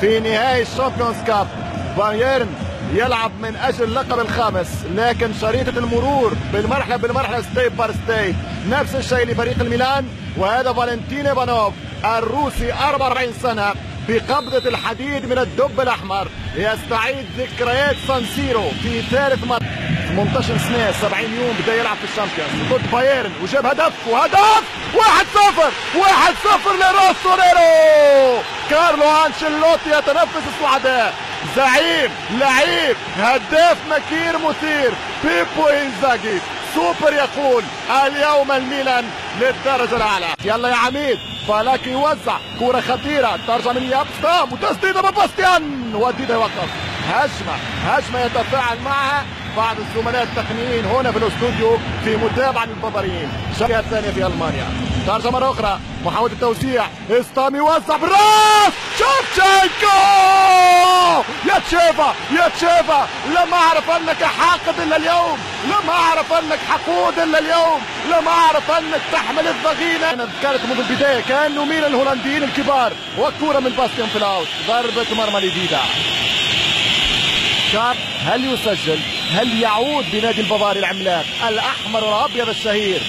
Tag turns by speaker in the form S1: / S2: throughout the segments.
S1: في نهائي الشامبيونز كاب. بايرن يلعب من اجل اللقب الخامس، لكن شريطة المرور بالمرحلة ستيب بار ستيب. نفس الشيء لفريق الميلان، وهذا فالنتين ايفانوف الروسي 44 سنة بقبضة الحديد من الدب الأحمر يستعيد ذكريات سانسيرو في ثالث مرة 18 سنة 70 يوم بدا يلعب في الشامبيونز ضد بايرن وجاب هدف 1-0 لروسوريرو. كارلو أنشيلوتي يتنفس السعداء، زعيم، لعيب، هداف مكير مثير. بيبو إنزاغي سوبر يقول اليوم الميلان للدرجة الأعلى. يلا يا عميد، فالاكي يوزع كرة خطيرة ترجع من يابستام وتسديدة من باستيان وديدا يوقف. هجمة يتفاعل معها بعض الزملاء التقنيين هنا في الاستوديو في متابعة للبافاريين. الشبكة الثانية في ألمانيا، ترجع مرة أخرى، محاولة التوسيع، استام يوزع بالراس، شوفتشينكو يا تشيفا لم أعرف أنك حاقد إلا اليوم، لم أعرف أنك حقود إلا اليوم، لم أعرف أنك تحمل الضغينة. أنا ذكرت منذ البداية كأنه مين الهولنديين الكبار، والكرة من باستيان في الأوت، ضربة مرمى لديدا. هل يسجل؟ هل يعود بنادي البافاري العملاق الأحمر والأبيض الشهير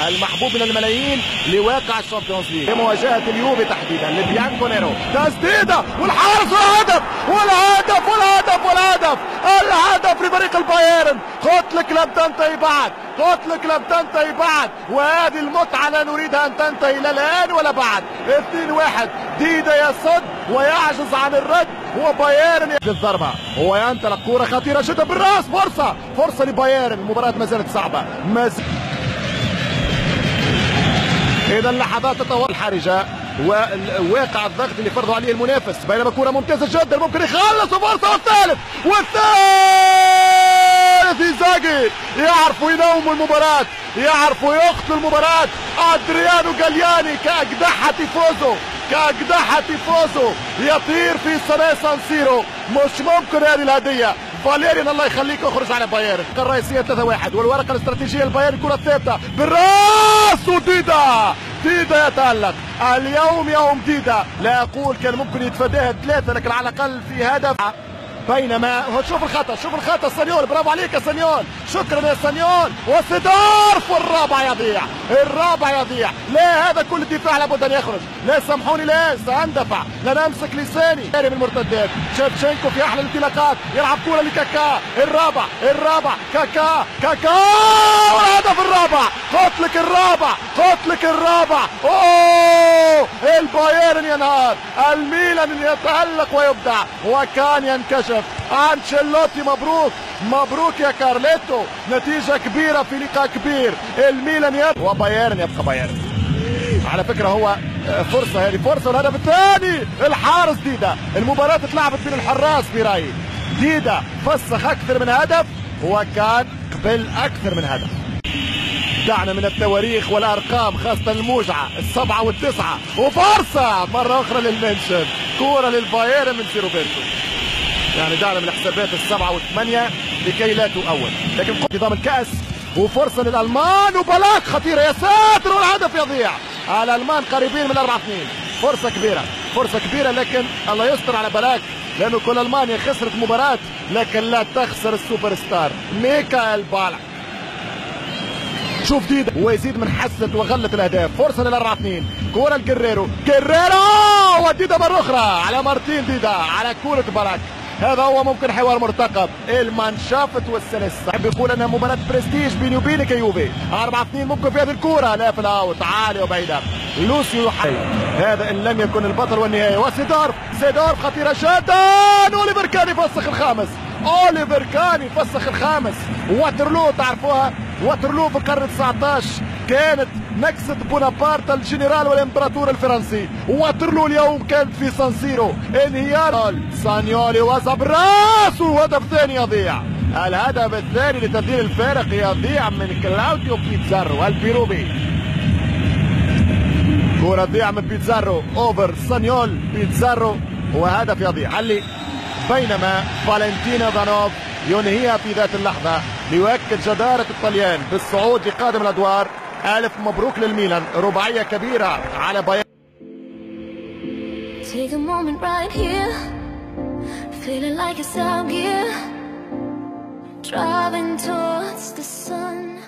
S1: المحبوب من الملايين لواقع الشامبيونز ليج لمواجهة اليوفي تحديدا لبيانكونيرو؟ تسديدة والحارس والهدف لفريق البايرن. قلت لك لم تنتهي بعد، وهذه المتعة لا نريدها أن تنتهي لا الآن ولا بعد. 2-1، ديدا يصد ويعجز عن الرد، وبايرن الضربة هو ينطلق، كرة خطيرة جدا بالراس، فرصة لبايرن. المباراة ما زالت صعبة، إذا اللحظات تتوالى الحرجة وواقع الضغط اللي فرضوا عليه المنافس، بينما كرة ممتازة جدا ممكن يخلص، وفرصة والثالث إنزاغي يعرفوا ينوموا المباراة، يعرفوا يقتلوا المباراة. أدريانو جالياني كأجدحة تيفوزو يطير في سماء سانسيرو. مش ممكن هذه الهدية. فاليريان الله يخليك اخرج على بايرن. الرئيسية 3-1، والورقة الاستراتيجية لبايرن، كرة ثابتة بالراس، وديدا يتألق. اليوم يوم ديدا، لا أقول كان ممكن يتفاداها 3، لكن على الأقل في هدف. بينما شوف الخطأ سانيول، برافو عليك يا سانيول، شكرا يا سانيول. وسيدورف، والرابع يضيع. لا، هذا كل الدفاع لابد ان يخرج. لا سامحوني، لا ساندفع، لا نمسك لساني. من المرتدات شيفتشينكو في احلى الانطلاقات، يلعب كرة لكاكا، الرابع كاكا والهدف الرابع. قلت لك الرابع. اوه، البايرن ينهار، الميلان يتألق ويبدع، وكان ينكشف. أنشيلوتي مبروك يا كارليتو، نتيجة كبيرة في لقاء كبير. الميلان وبايرن يبقى بايرن. على فكرة هو فرصة والهدف الثاني. الحارس ديدا، المباراة اتلعبت بين الحراس في رأيي. ديدا فسخ أكثر من هدف، وكان قبل أكثر من هدف. دعنا من التواريخ والأرقام، خاصة الموجعة 7 و9، وفرصة مرة أخرى للمنشن، كورة للبايرن من روبرتو. يعني دعنا من حسابات 7 و8 لكي لا تؤول، لكن نظام الكأس وفرصة للألمان، وبلاك خطيرة يا ساتر، والهدف يضيع. الألمان قريبين من 4-2، فرصة كبيرة، لكن الله يستر على بلاك، لأنه كل ألمانيا خسرت مباراة لكن لا تخسر السوبر ستار ميكائيل بالاك. شوف ديدا ويزيد من حسة وغلة الأهداف. فرصة لل4-2، كورة لجريرو، وديدا مرة أخرى على مارتين ديدا على كورة بالاك. هذا هو ممكن حوار مرتقب، المانشافت والسلس. بيقول انها مباراة برستيج بيني وبينك يا يوفي. 4-2 ممكن في هذه الكورة، لا في الاوت، عالية وبعيدة. لوسيو يحيي، هذا ان لم يكن البطل والنهاية. وسيدورف خطيرة جدا. اوليفر كان يفسخ الخامس. واترلو تعرفوها، واترلو في القرن 19 كانت نكسة بونابرت الجنرال والامبراطور الفرنسي. واترلو اليوم كانت في سانسيرو. انهيار سانيولي وزع براس، وهدف ثاني يضيع. الهدف الثاني لتبديل الفارق يضيع من كلاوديو بيتزارو البيروبي. كرة تضيع من بيتزارو اوفر سانيول بيتزارو، وهدف يضيع. بينما فالنتين ايفانوف ينهيها في ذات اللحظة ليؤكد جدارة الطليان بالصعود لقادم الأدوار. ألف مبروك للميلان، رباعية كبيرة على بايرن.
S2: feeling like it's out here, driving towards the sun.